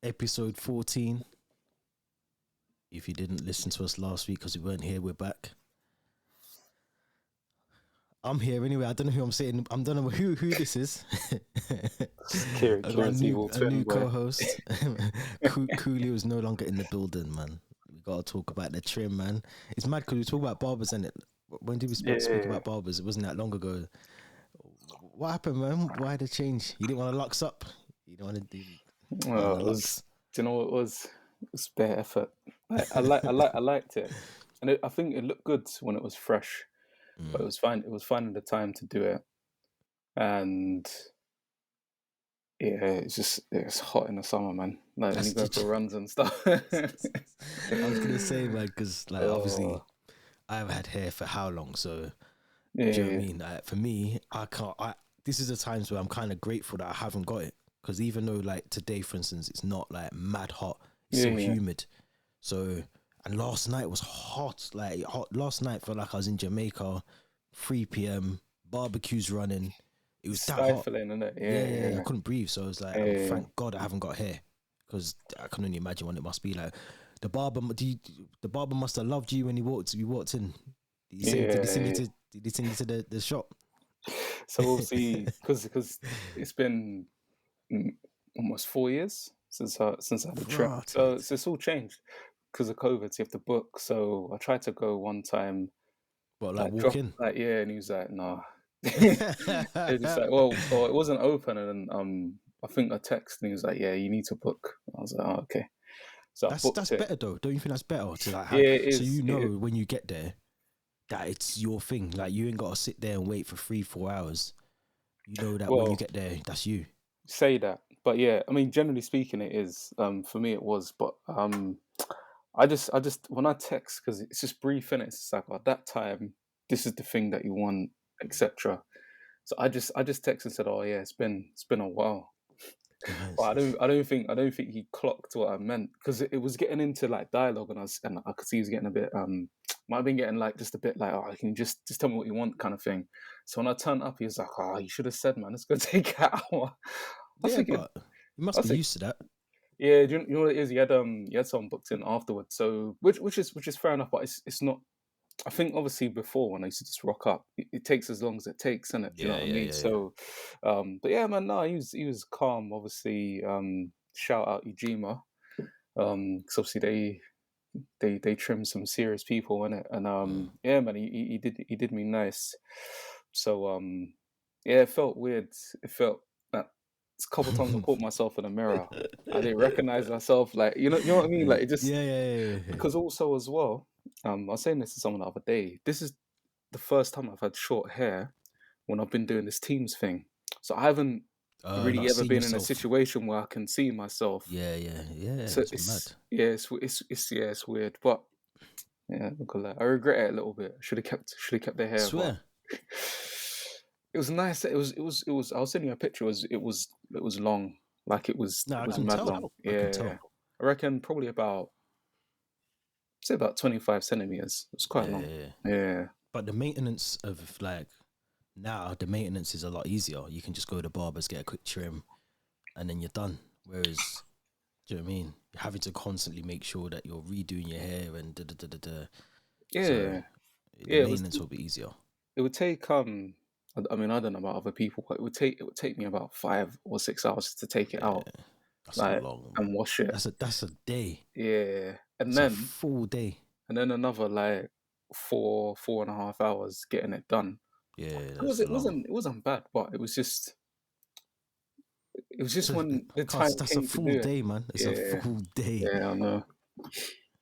Episode 14. If you didn't listen to us last week because we weren't here, we're back. I'm here anyway. I don't know who I'm saying. I don't know who this is. Kieran, I got Kieran's evil a twin, new boy. co-host. Coolio is no longer in the building, man. We gotta talk about the trim, man. It's mad because we talk about barbers, and when did we speak about barbers? It wasn't that long ago. What happened, man? Why the change? You didn't want to lux up. You don't want to do. Do you know what it was? It was bare effort. I liked it, and I think it looked good when it was fresh. But it was fine. It was finding the time to do it, and yeah, it's hot in the summer, man. Like when you go for runs and stuff. I was gonna say, man, because like obviously I've had hair for how long, so do you know what I mean? For me, I can't. This is the times where I'm kind of grateful that I haven't got it, because even though like today, for instance, it's not like mad hot, it's still humid. So, and last night was hot. Last night felt like I was in Jamaica, 3 p.m. barbecues running. It was stifling, that hot. Isn't it? Yeah. I couldn't breathe. So I was like, thank God I haven't got hair, because I can only imagine what it must be like. The barber must have loved you when you walked in. Did he send you to the shop? So obviously, because it's been almost 4 years since I had a trim, so it's all changed because of COVID. So you have to book. So I tried to go one time. What, like walk in? And he was like, "Nah." It's like, well, it wasn't open, and then I think I texted and he was like, "Yeah, you need to book." I was like, "Oh, okay." So that's better though. Don't you think that's better to like have, so you know when you get there that it's your thing. Like you ain't got to sit there and wait for 3-4 hours. You know that when you get there, that's you. Say that, but yeah, I mean, generally speaking, it is. For me, it was, but I just when I text, because it's just brief and it's like at that time, this is the thing that you want, etc. So I just texted and said, "Oh yeah, it's been a while." But I don't think he clocked what I meant, because it was getting into like dialogue, and I could see he was getting a bit might have been getting like just a bit like, "Oh, you can just tell me what you want," kind of thing. So when I turned up, he was like, "Oh, you should have said, man, it's gonna take an hour." But you must be used to that. Yeah, you know what it is? He had someone booked in afterwards, so which is fair enough, but it's not. I think obviously before, when I used to just rock up, it takes as long as it takes, innit? Do you know what I mean? So, but yeah, man, no, he was calm. Obviously, shout out Ujima, because obviously they trim some serious people in it, and yeah, man, he did me nice. So yeah, it felt weird. It felt that a couple of times I caught myself in the mirror. I didn't recognize myself, like you know what I mean. Like it just because also as well. I was saying this to someone the other day. This is the first time I've had short hair when I've been doing this Teams thing. So I haven't really ever been in a situation where I can see myself. Yeah. So it's mad. Yeah, it's weird, but yeah, I regret it a little bit. Should have kept the hair. Swear. It was nice. It was. I was sending you a picture. It was long. Like it was. No, it was mad long. Yeah. I reckon probably about 25 centimeters. It was quite long. Yeah. But the maintenance of like now, the maintenance is a lot easier. You can just go to the barbers, get a quick trim, and then you're done. Whereas, do you know what I mean? You're having to constantly make sure that you're redoing your hair and da. Yeah. So the maintenance will be easier. It would take I mean, I don't know about other people, but it would take me about 5 or 6 hours to take it out. That's like, long, and wash it. That's a day. Yeah, and it's then a full day, and then another like 4.5 hours getting it done. Yeah, it wasn't bad, but it was just when the time that's came a full to do day, man. It's a full day. Yeah, I know.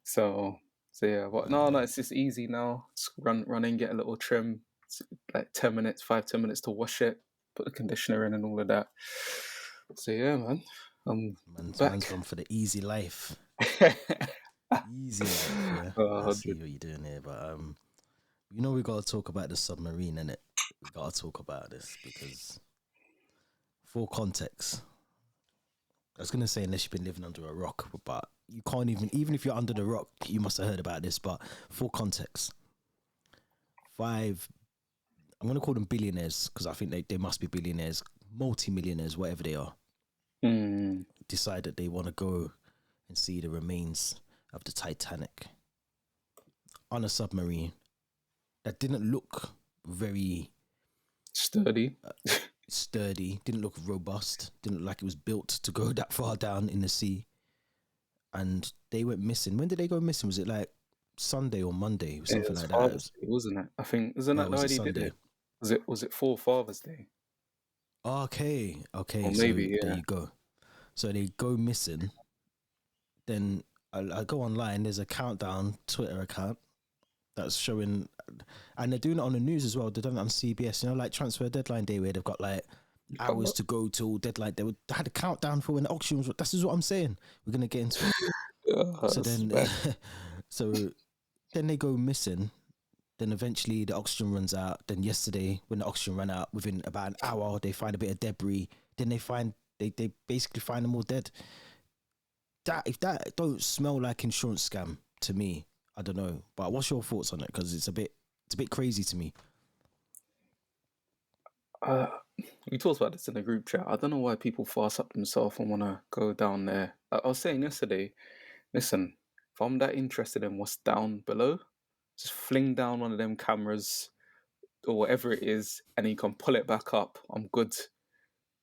So yeah, but no, it's just easy now. Just run in, get a little trim. It's like 10 minutes, 5-10 minutes to wash it, put the conditioner in and all of that. So yeah, man. Man's gone for the easy life. Easy life, yeah. I see what you're doing here, but you know we gotta talk about the submarine, innit? We gotta talk about this because, for context, I was gonna say unless you've been living under a rock, but you can't even if you're under the rock, you must have heard about this. But for context, 5, I'm gonna call them billionaires because I think they must be billionaires, multi-millionaires, whatever they are. decide that they want to go and see the remains of the Titanic on a submarine that didn't look very sturdy, didn't look robust, didn't look like it was built to go that far down in the sea. And they went missing. When did they go missing? Was it like Sunday or Monday or something like that? Father's Day, wasn't it? I think, isn't that the idea? Did it? Was it for Father's Day? Okay. Or So maybe, there you go. So they go missing. Then I go online. There's a countdown Twitter account that's showing, and they're doing it on the news as well. They're doing it on CBS. You know, like transfer deadline day, where they've got like hours to go till deadline. They had a countdown for when the auction was. This is what I'm saying. We're gonna get into it. So then, so then they go missing. Then eventually the oxygen runs out. Then yesterday, when the oxygen ran out, within about an hour, they find a bit of debris. Then they basically find them all dead. If that don't smell like insurance scam to me, I don't know. But what's your thoughts on it? Because it's a bit crazy to me. We talked about this in the group chat. I don't know why people fast up themselves and want to go down there. I was saying yesterday, listen, if I'm that interested in what's down below, just fling down one of them cameras or whatever it is, and you can pull it back up. I'm good.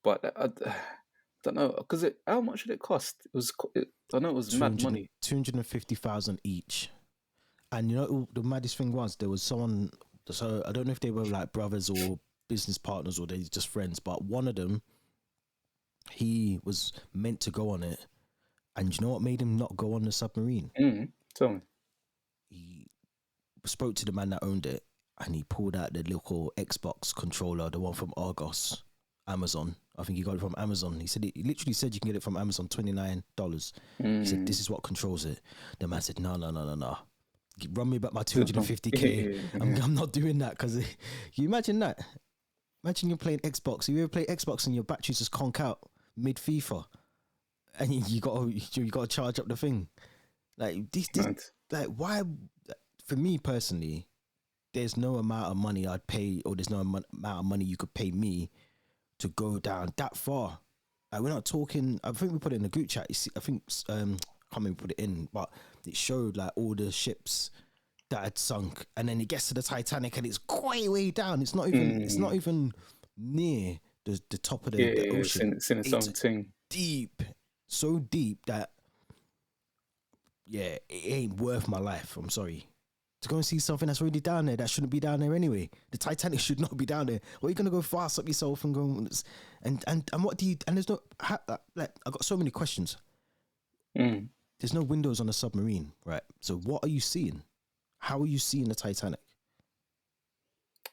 But I don't know, because how much did it cost? I know it was mad money. 250,000 each. And you know the maddest thing was, there was someone. So I don't know if they were like brothers or business partners or they just friends, but one of them, he was meant to go on it, and you know what made him not go on the submarine? Tell me. He spoke to the man that owned it, and he pulled out the little Xbox controller, the one from Argos, Amazon. I think he got it from Amazon. He literally said you can get it from Amazon, $29. He said this is what controls it. The man said no. Run me back my 250k. I'm not doing that, because you imagine that. Imagine you're playing Xbox. You ever play Xbox and your batteries just conk out mid FIFA, and you got to charge up the thing. Like this like why? For me personally, there's no amount of money I'd pay, or there's no amount of money you could pay me to go down that far. Like, we're not talking. I think we put it in the group chat. You see, I think I can't remember put it in, but it showed like all the ships that had sunk, and then it gets to the Titanic, and it's quite way down. It's not even. It's not even near the top of the ocean. It's in its own thing. Deep, so deep that it ain't worth my life. I'm sorry. To go and see something that's already down there that shouldn't be down there anyway. The Titanic should not be down there. Or you're gonna go fast up yourself and go and what do you? And there's no like I got so many questions. There's no windows on a submarine, right? So what are you seeing? How are you seeing the Titanic?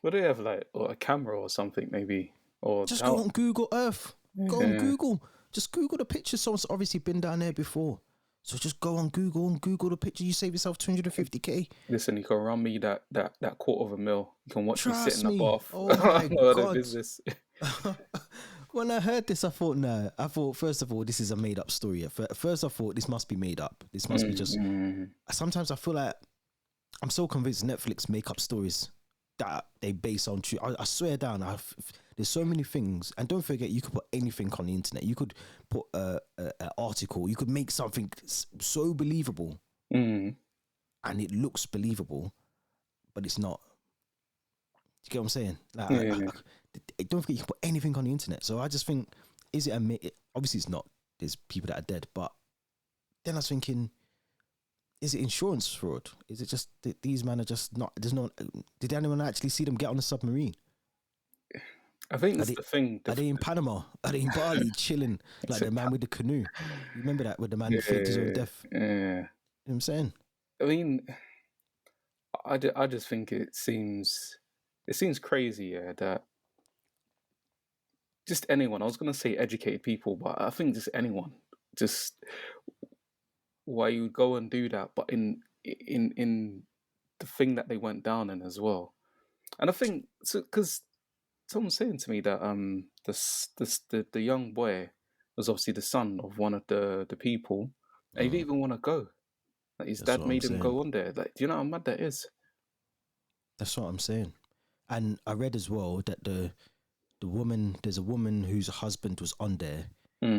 Well, they have like a camera or something, maybe, or just go on Google Earth. Go on Google. Just Google the picture. Someone's obviously been down there before. So just go on Google and Google the picture. You save yourself 250k. Listen, you can run me that $250,000. You can watch me sit in the bath. Oh my god! Business. When I heard this, I thought, no. I thought, first of all, this is a made up story. First, I thought this must be made up. This must be just. Sometimes I feel like I'm so convinced Netflix make up stories that they base on true. I swear down, there's so many things, and don't forget, you could put anything on the internet. You could put an article. You could make something so believable, and it looks believable, but it's not. Do you get what I'm saying? Like, don't forget, you can put anything on the internet. So I just think, is it obviously it's not. There's people that are dead, but then I was thinking, is it insurance fraud? Is it just that these men are just not? There's no. Did anyone actually see them get on a submarine? I think that's the thing. Are they in Panama? Are they in Bali chilling like the man with the canoe? You remember that with the man who faked his own death? Yeah. You know what I'm saying? I mean, I just think it seems crazy, that just anyone. I was gonna say educated people, but I think just anyone. Just why you would go and do that, but in the thing that they went down in as well. And I think because someone's saying to me that the young boy was obviously the son of one of the people, and he didn't even want to go. Like his dad made him go on there. Like, do you know how mad that is? That's what I'm saying. And I read as well that the woman, there's a woman whose husband was on there.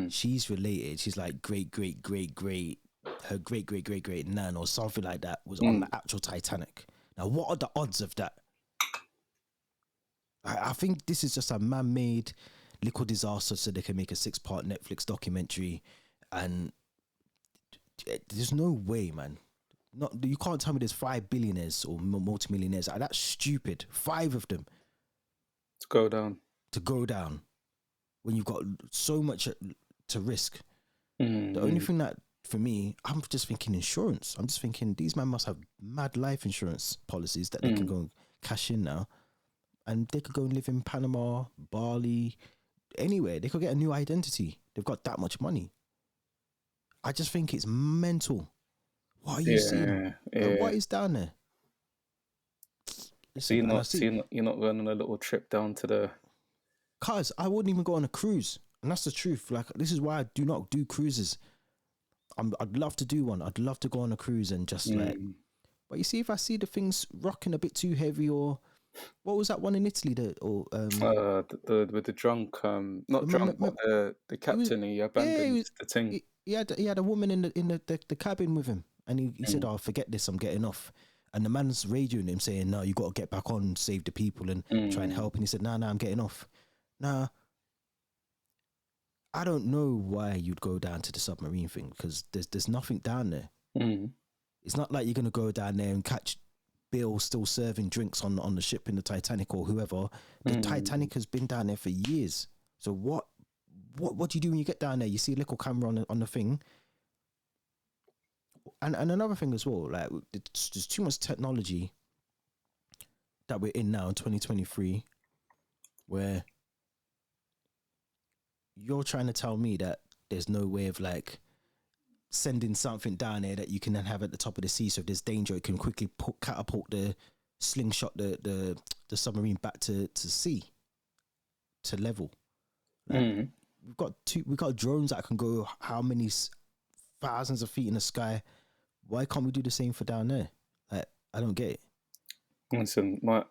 She's related. She's like great, her great nan or something like that was on the actual Titanic. Now, what are the odds of that? I think this is just a man-made little disaster so they can make a 6-part Netflix documentary, and there's no way, man. You can't tell me there's 5 billionaires or multimillionaires. That's stupid. 5 of them to go down when you've got so much to risk. The only thing that, for me, I'm just thinking insurance. I'm just thinking these men must have mad life insurance policies that they can go and cash in now, and they could go and live in Panama, Bali, anywhere. They could get a new identity. They've got that much money. I just think it's mental. What are you seeing? Like, what is down there? Listen, so you're not going on a little trip down to the... Cause I wouldn't even go on a cruise. And that's the truth. Like, this is why I do not do cruises. I'd love to do one. I'd love to go on a cruise and just like... But you see, if I see the things rocking a bit too heavy, or... What was that one in Italy? With the drunk... not drunk, but the captain, he abandoned the thing. He had a woman in the cabin with him. And he said, "Oh, forget this, I'm getting off." And the man's radioing him saying, "No, you got to get back on, save the people and try and help." And he said, "Nah, I'm getting off." Nah, I don't know why you'd go down to the submarine thing, because there's nothing down there. It's not like you're going to go down there and catch Bill still serving drinks on the ship in the Titanic or whoever. The Titanic has been down there for years. So what do you do when you get down there? You see a little camera on the thing. And another thing as well, like, there's too much technology that we're in now in 2023, where you're trying to tell me that there's no way of like sending something down there that you can then have at the top of the sea, so if there's danger, it can quickly catapult the slingshot the submarine back to sea, to level. Like, we've got drones that can go how many thousands of feet in the sky. Why can't we do the same for down there? Like, I don't get it. Listen, my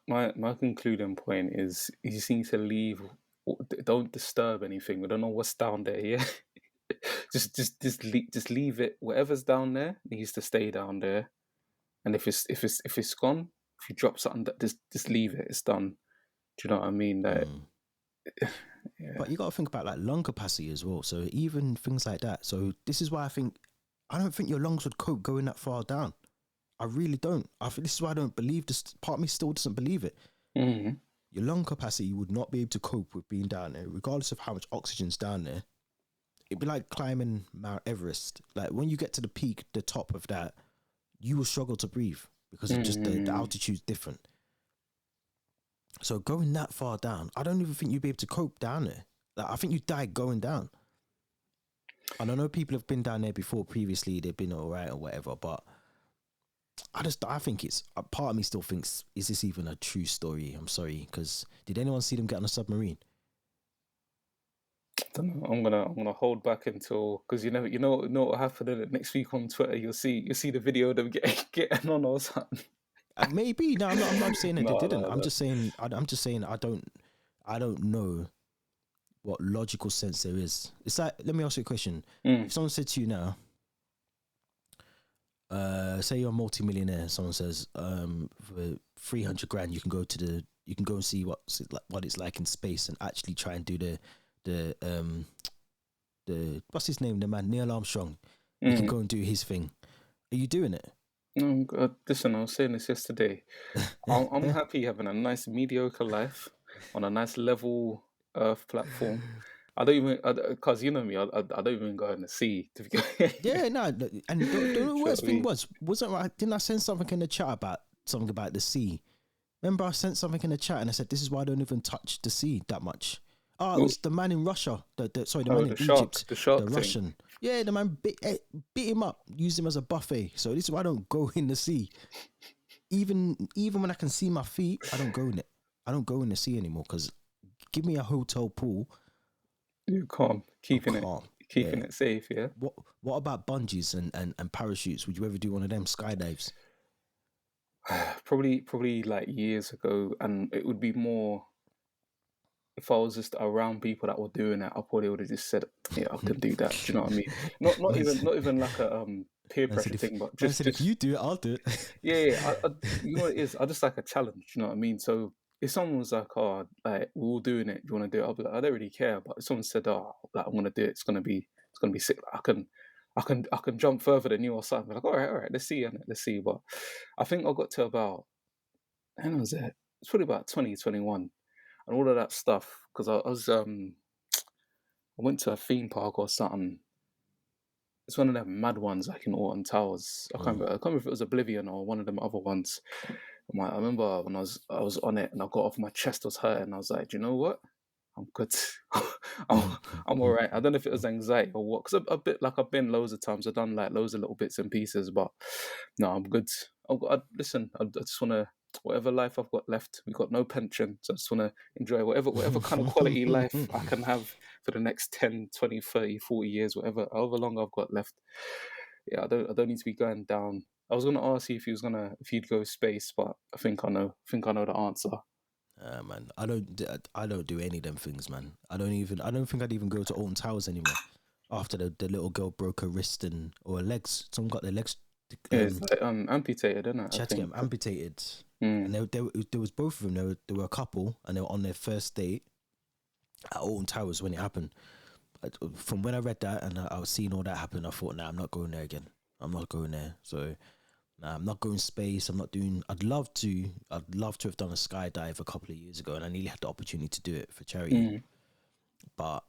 concluding point is you just need to leave. Don't disturb anything. We don't know what's down there. Yeah, just leave it. Whatever's down there needs to stay down there. And if it's gone, if you drop something, just leave it. It's done. Do you know what I mean? That. Yeah. But you got to think about like lung capacity as well. So even things like that. So this is why I don't think your lungs would cope going that far down. I really don't. This is why I don't believe this. Part of me still doesn't believe it. Your lung capacity would not be able to cope with being down there, regardless of how much oxygen's down there. It'd be like climbing Mount Everest. Like, when you get to the peak, the top of that, you will struggle to breathe because of just the altitude's different. So going that far down, I don't even think you'd be able to cope down there. Like, I think you'd die going down. And I know people have been down there before previously, they've been all right or whatever, but I think it's, a part of me still thinks, is this even a true story? I'm sorry, because did anyone see them get on a submarine? I don't know. I'm gonna hold back until, because you know what will happen next week on Twitter. You'll see the video of them getting on or something. Maybe. No, I'm not saying that they didn't. I'm just saying I don't know what logical sense there is. It's like, let me ask you a question. If someone said to you now, say you're a multi-millionaire, someone says, for 300 grand you can go and see what it's like in space and actually try and do the what's his name, the man, Neil Armstrong. You can go and do his thing. Are you doing it? No, listen, I was saying this yesterday. I'm happy having a nice mediocre life on a nice level Earth platform. I don't even, because you know me, I don't even go in the sea. Yeah, no, and the worst thing didn't I send something in the chat about something about the sea? Remember, I sent something in the chat and I said, this is why I don't even touch the sea that much. Oh, it was the man in Russia. The man in Egypt. The shark the thing. Russian. Yeah, the man beat him up, used him as a buffet. So this is why I don't go in the sea. Even when I can see my feet, I don't go in it. I don't go in the sea anymore, because give me a hotel pool. You're calm. Keeping it safe, yeah. What about bungees and parachutes? Would you ever do one of them, skydives? Probably like years ago, and it would be more if I was just around people that were doing it, I probably would have just said, "Yeah, I can do that." Do you know what I mean? Not Man even said, not even like a peer man said pressure if thing, but man said if just you do it, I'll do it. yeah, yeah. You know what it is? I just like a challenge. You know what I mean? So if someone was like, "Oh, like we're all doing it. Do you want to do it?" I'll be like, "I don't really care." But if someone said, "Oh, like I'm gonna do it. It's gonna be sick. Like, I can jump further than you or something." Like, all right, let's see, innit? Let's see. But I think I got to about when was it? It's probably about 2021 and all of that stuff because I went to a theme park or something. It's one of them mad ones like in Alton Towers. Mm. I can't remember if it was Oblivion or one of them other ones. I remember when I was on it and I got off, my chest was hurting. I was like, "Do you know what? I'm good. I'm all right." I don't know if it was anxiety or what, because a bit like I've been loads of times. I've done like loads of little bits and pieces, but no, I'm good. Listen, I just want to, whatever life I've got left, we've got no pension. So I just want to enjoy whatever kind of quality life I can have for the next 10, 20, 30, 40 years, however long I've got left. Yeah, I don't need to be going down. I was gonna ask you if you'd go space, but I think I know the answer. Man, I don't do any of them things, man. I don't think I'd even go to Alton Towers anymore. After the little girl broke her wrist or her legs, someone got their legs, Yeah, it's like amputated, isn't it? she I had to get them think. amputated, and Mm, there was both of them. There were a couple, and they were on their first date at Alton Towers when it happened. From when I read that and I was seeing all that happen, I thought, nah, I'm not going there again. I'm not going there. So nah, I'm not going space. I'm not doing. I'd love to have done a skydive a couple of years ago, and I nearly had the opportunity to do it for charity. mm, But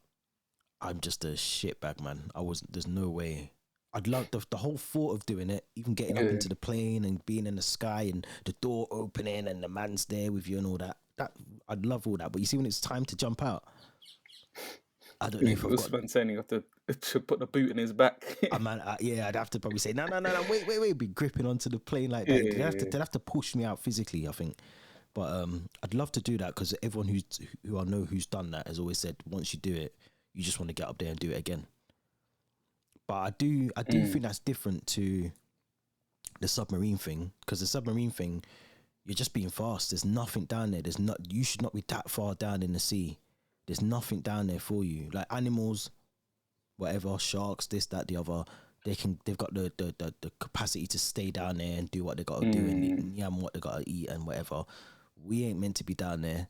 I'm just a shitbag, man. I wasn't. There's no way. I'd love the whole thought of doing it, even getting up yeah. into the plane and being in the sky and the door opening and the man's there with you and all that. That I'd love all that. But you see, when it's time to jump out, I don't know if I've got. Usman saying you have to put the boot in his back. Man, yeah, I'd have to probably say no, wait, be gripping onto the plane like Yeah, that. yeah, They'd have to push me out physically, I think. But I'd love to do that because everyone who I know who's done that has always said once you do it, you just want to get up there and do it again. But I yeah. do think that's different to the submarine thing because the submarine thing, you're just being fast. There's nothing down there. You should not be that far down in the sea. There's nothing down there for you. Like animals, whatever, sharks, this, that, the other. They've got the capacity to stay down there and do what they got to do and yam what they got to eat and whatever. We ain't meant to be down there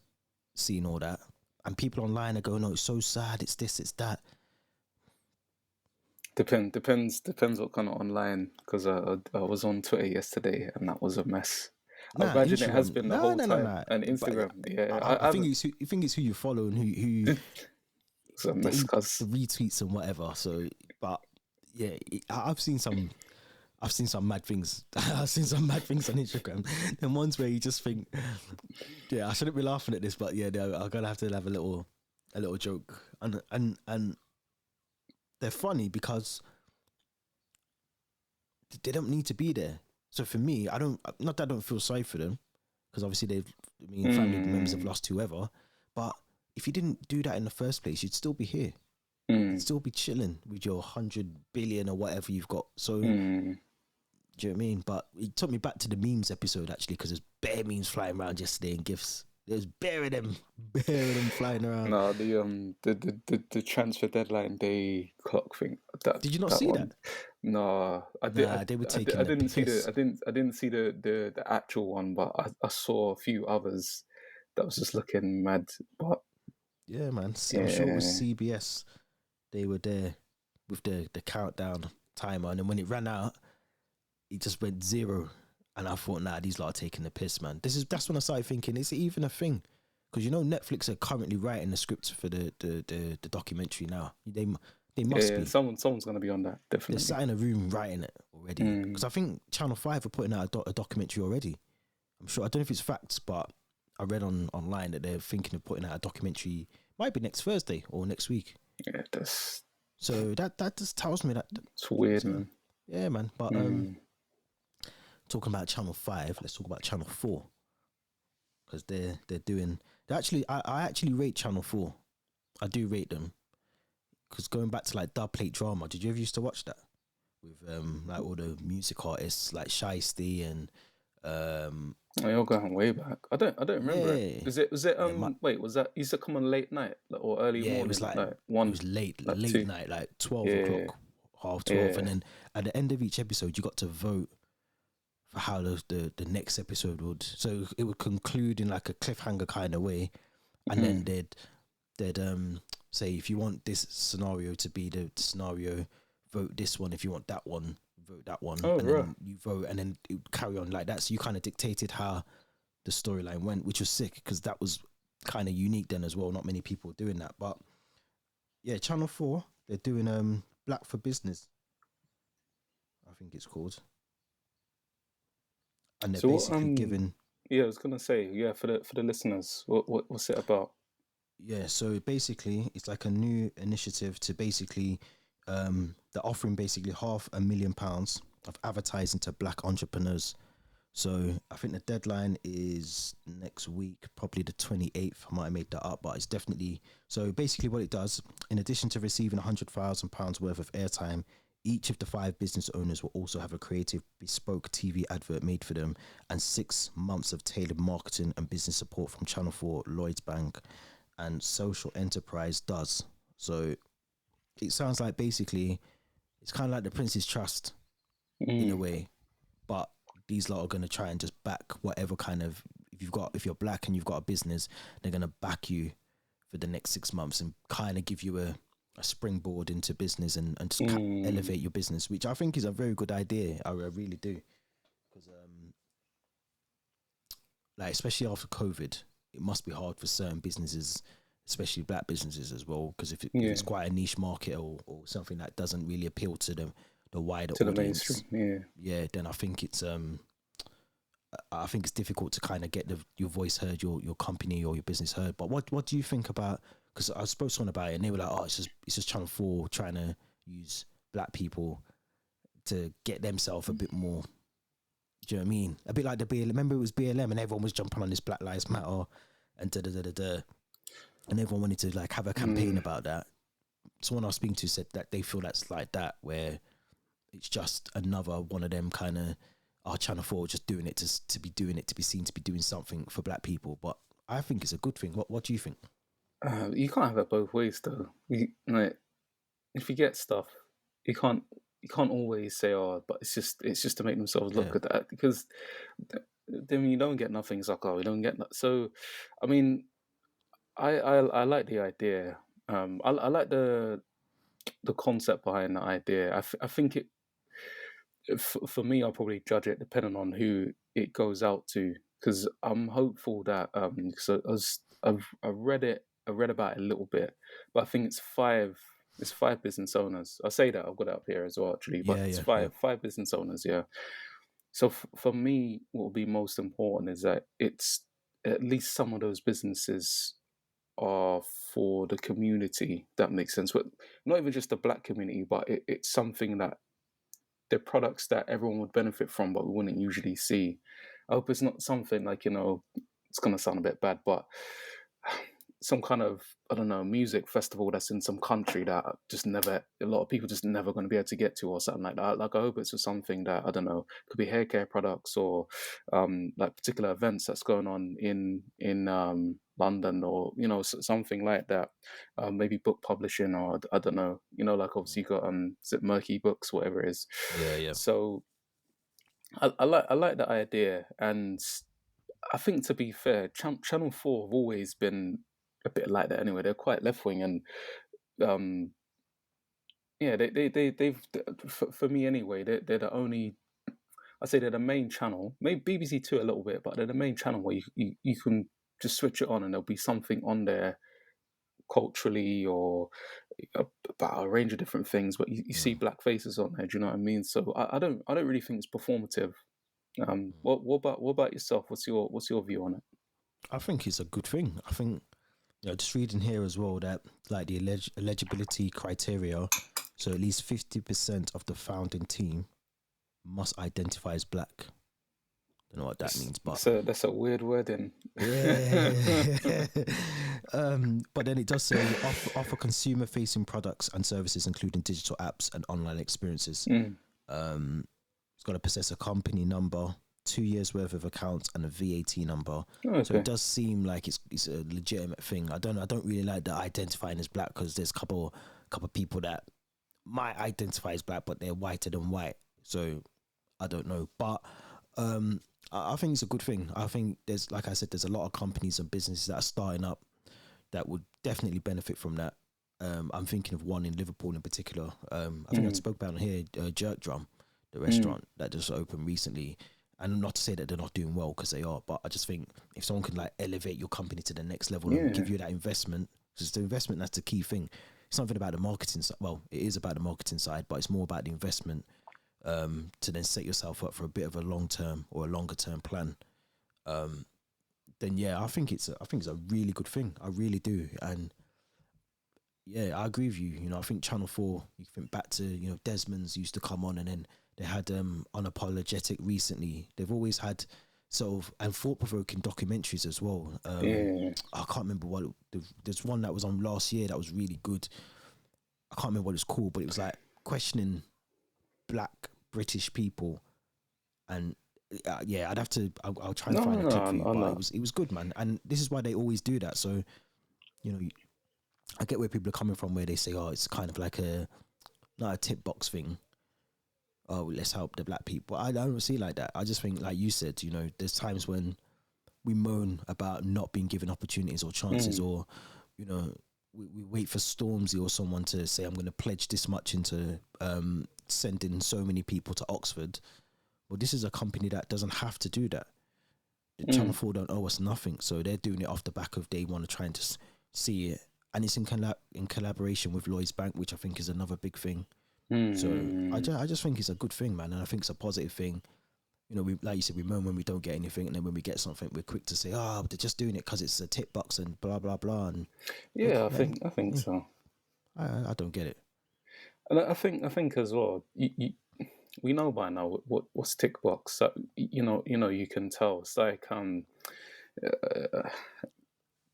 seeing all that. And people online are going, "Oh, it's so sad. It's this, it's that." Depends what kind of online. Because I was on Twitter yesterday and that was a mess. I Nah, imagine it has Instagram. been the No, whole no, no, time. no. And But Instagram, yeah, I I think haven't. it's who you follow and who It's a mess, the cause retweets and whatever. So, but yeah, I've seen some. I've seen some mad things. I've seen some mad things on Instagram. Then ones where you just think, yeah, I shouldn't be laughing at this, but yeah, I'm gonna have to have a little joke, and they're funny because they don't need to be there. So for me, I don't. Not that I don't feel sorry for them because obviously family members have mm, lost whoever. But if you didn't do that in the first place, you'd still be here. You'd mm, still be chilling with your 100 billion or whatever you've got. So mm. do you know what I mean? But it took me back to the memes episode actually because there's bare memes flying around yesterday and gifs. There's bare of them, flying around. No, the transfer deadline day clock thing. Did you not That see that? one. No, Nah, they were taking I the didn't see piss. I didn't see the actual one, but I saw a few others that was just looking mad. But Yeah, man. I'm sure it was yeah, CBS. They were there with the countdown timer, and then when it ran out, it just went zero. And I thought, nah, these lot are taking the piss, man. That's when I started thinking, is it even a thing? Because Netflix are currently writing the script for the documentary now. They must yeah, be. someone's gonna be on that They're definitely. sat in a room writing it already. Mm, Because I think Channel 5 are putting out a documentary already. I'm sure. I don't know if it's facts, but I read online that they're thinking of putting out a documentary. Might be next Thursday or next week. yeah, that's So that just tells me that. it's weird, So man. yeah, man. But Mm, talking about Channel 5, let's talk about Channel 4 because they're doing. They actually, I actually rate Channel 4. I do rate them because going back to like dub plate drama. Did you ever used to watch that with like all the music artists like Shiesty and Oh, you're going way back. I don't remember it. Yeah, Was it yeah, wait, was that used to come on late night or early yeah. It was morning, like like it one, was late, like late two? night, like 12 Yeah, o'clock, half 12, and yeah. then at the end of each episode, you got to vote for how the next episode would. So it would conclude in like a cliffhanger kind of way, and then Mm. they'd say if you want this scenario to be the scenario, vote this one. If you want that one, vote that one, Oh, and right. then you vote, and then it would carry on like that. So you kind of dictated how the storyline went, which was sick because that was kind of unique then as well. Not many people were doing that, but yeah, Channel 4, they're doing Black for Business, I think it's called, and they're So what? basically giving. Yeah, I was gonna say, yeah, for the listeners, what's it about? Yeah, so basically, it's like a new initiative to basically, they're offering basically £500,000 of advertising to black entrepreneurs. So I think the deadline is next week, probably the 28th. I might have made that up, but it's definitely. So basically, what it does, in addition to receiving £100,000 worth of airtime, each of the 5 business owners will also have a creative, bespoke TV advert made for them and 6 months of tailored marketing and business support from Channel 4, Lloyds Bank, and Social Enterprise does. So it sounds like basically it's kind of like the Prince's Trust in a Mm. way, but these lot are going to try and just back whatever kind of, if you're black and you've got a business, they're going to back you for the next 6 months and kind of give you a springboard into business and just Mm. elevate your business, which I think is a very good idea. I really do, because like especially after COVID, it must be hard for certain businesses, especially black businesses as well, because if Yeah, it's quite a niche market or something that doesn't really appeal to the wider to the mainstream. audience, Yeah. yeah, then I think it's difficult to kind of get your voice heard, your company or your business heard. But what do you think about? Because I spoke to someone about it, and they were like, "Oh, it's just Channel 4 trying to use black people to get themselves a bit more." Do you know what I mean? A bit like the BLM. Remember, it was BLM, and everyone was jumping on this Black Lives Matter, and da da da da da, and everyone wanted to like have a campaign Mm. about that. Someone I was speaking to said that they feel that's like that, where it's just another one of them kind of our Channel 4 just doing it to be doing it, to be seen to be doing something for black people. But I think it's a good thing. What do you think? You can't have it both ways, though. Like, if you get stuff, you can't always say, "Oh," but it's just to make themselves look Yeah, good at, because then you don't get nothing. It's like, oh, we don't get that. So, I mean, I like the idea. I like the concept behind the idea. I think for me, I'll probably judge it depending on who it goes out to, because I'm hopeful that so I read about it a little bit, but I think it's 5 business owners. I say that I've got it up here as well actually, but yeah, it's yeah, yeah. five business owners. Yeah. So for me, what will be most important is that it's at least some of those businesses are for the community. That makes sense, but not even just the black community, but it's something that they're products that everyone would benefit from, but we wouldn't usually see. I hope it's not something like, it's gonna sound a bit bad, but some kind of, I don't know, music festival that's in some country that just never, a lot of people just never going to be able to get to, or something like that. Like, I hope it's something that, I don't know, could be hair care products, or like particular events that's going on in London, or something like that. Maybe book publishing, or I don't know. Like, obviously you got is it Murky Books, whatever it is. Yeah, yeah. So I like that idea, and I think, to be fair, Channel 4 have always been a bit like that anyway. They're quite left wing, and um, yeah, they've for me anyway. They're the only. I say they're the main channel. Maybe BBC Two a little bit, but they're the main channel where you can just switch it on and there'll be something on there culturally, or about a range of different things. But you see Mm, black faces on there. Do you know what I mean? So I don't really think it's performative. mm. What about yourself? What's your view on it? I think it's a good thing. I think just reading here as well that like the eligibility criteria, so at least 50% of the founding team must identify as black. Don't know what that That's means, but that's a weird wording. yeah. But then it does say offer consumer facing products and services, including digital apps and online experiences. Mm. It's got to possess a company number, 2 years worth of accounts and a VAT number. Okay. So it does seem like it's a legitimate thing. I don't really like the identifying as black, because there's a couple people that might identify as black, but they're whiter than white. So I don't know, but I think it's a good thing. I think there's, like I said, there's a lot of companies and businesses that are starting up that would definitely benefit from that. I'm thinking of one in Liverpool in particular. I think I spoke about it here, Jerk Drum, the restaurant that just opened recently. And not to say that they're not doing well, because they are, but I just think if someone can like elevate your company to the next level and give you that investment, because the investment, that's the key thing. It's something about the marketing side. Well, it is about the marketing side, but it's more about the investment, to then set yourself up for a bit of a long term or a longer term plan. Then yeah, I think it's a really good thing. I really do. And yeah, I agree with you. You know, I think Channel 4, you think back to, you know, Desmond's used to come on, and then they had Unapologetic recently. They've always had sort of, and thought-provoking documentaries as well. I can't remember what, there's one that was on last year that was really good. I can't remember what it's called, but it was like questioning black British people. And yeah, I'll try and find a clip for you, but it was good, man. And this is why they always do that. So, you know, I get where people are coming from, where they say, oh, it's kind of like not a tip box thing. Oh, let's help the black people. I don't see it like that. I just think, like you said, you know, there's times when we moan about not being given opportunities or chances, or, you know, we wait for Stormzy or someone to say, I'm going to pledge this much into sending so many people to Oxford. Well, this is a company that doesn't have to do that. The Channel 4 don't owe us nothing, so they're doing it off the back of they want to try and just see it. And it's in collaboration with Lloyds Bank, which I think is another big thing. So I just think it's a good thing, man, and I think it's a positive thing. You know, we, like you said, we moan when we don't get anything, and then when we get something, we're quick to say, "Oh, they're just doing it because it's a tip box and blah blah blah." And I think so. I don't get it. And I think as well, we know by now what's tick box. So, you know, you can tell. It's like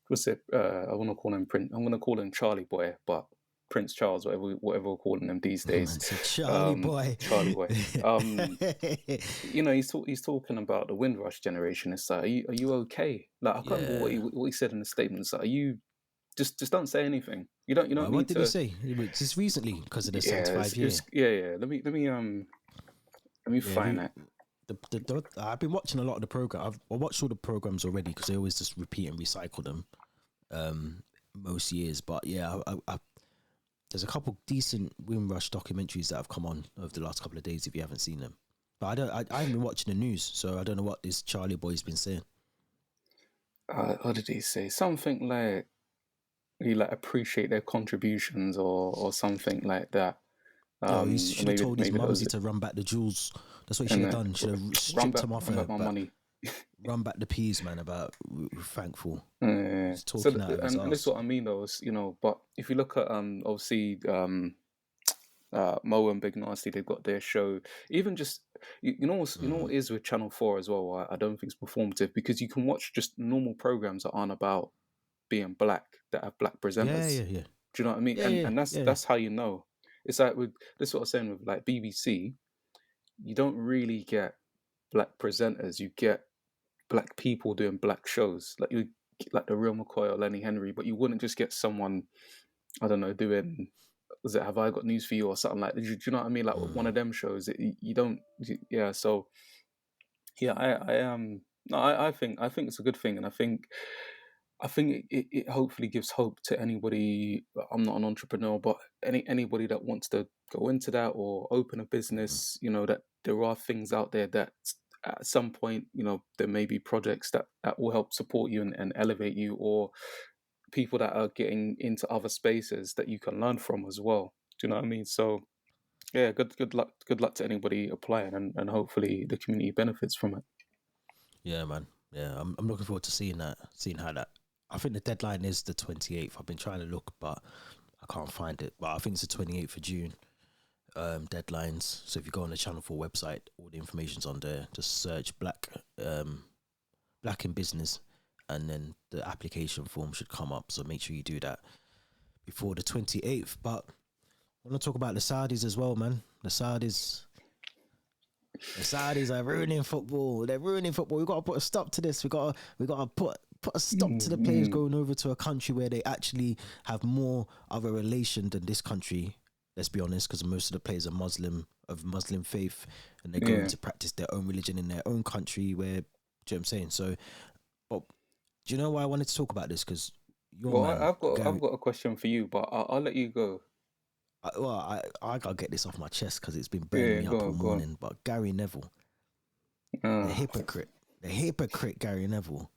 what's it? I want to call him Prince. I'm going to call him Charlie Boy, but Prince Charles, whatever we're calling him these days. Charlie Boy. You know, he's talking about the Windrush generation. It's like, are you okay? Like, I can't remember what he said in the statement. It's like, are you just don't say anything. You don't what need did he say? Just recently, because of the 75 years. Yeah. Let me find that. I've been watching a lot of the program. I watched all the programs already, because they always just repeat and recycle them most years. But yeah, I there's a couple decent Windrush documentaries that have come on over the last couple of days, if you haven't seen them. But I haven't been watching the news, so I don't know what this Charlie Boy's been saying. What did he say? Something like he like appreciate their contributions or something like that. He should have told his mumsy to run back the jewels. That's what he should have done. Should have stripped him off her money. Run back the peas, man. About thankful. And this is what I mean, though. You know, but if you look at obviously Mo and Big Nasty, they've got their show. Even just you know what it is with Channel 4 as well. I don't think it's performative, because you can watch just normal programs that aren't about being black, that have black presenters. Yeah. Do you know what I mean? And that's how you know. It's like with this is what I'm saying with like BBC. You don't really get black presenters. You get black people doing black shows, like the Real McCoy or Lenny Henry, but you wouldn't just get someone, I don't know, doing, was it Have I Got News for You or something like that? Do you know what I mean? Like one of them shows. You don't, yeah. So yeah, I think it's a good thing, and I think it hopefully gives hope to anybody. I'm not an entrepreneur, but anybody that wants to go into that or open a business, you know, that there are things out there that at some point, you know, there may be projects that will help support you and elevate you, or people that are getting into other spaces that you can learn from as well. Do you know what I mean? So yeah, good luck to anybody applying, and hopefully the community benefits from it. Yeah, man. Yeah, I'm looking forward to seeing how that. I think the deadline is the 28th. I've been trying to look, but I can't find it. But I think it's the 28th of June. Deadlines. So if you go on the Channel 4 website, all the information's on there. Just search black in business, and then the application form should come up. So make sure you do that before the 28th. But I want to talk about the Saudis as well, man. The Saudis. The Saudis are ruining football. They're ruining football. We got to put a stop to this. We got to put a stop to the players going over to a country where they actually have more of a relation than this country. Let's be honest, because most of the players are of Muslim faith, and they're going to practice their own religion in their own country. Where, do you know what I'm saying? So, but do you know why I wanted to talk about this? Because I've got a question for you, but I'll let you go. I gotta get this off my chest because it's been burning me up all morning. But Gary Neville, the hypocrite Gary Neville,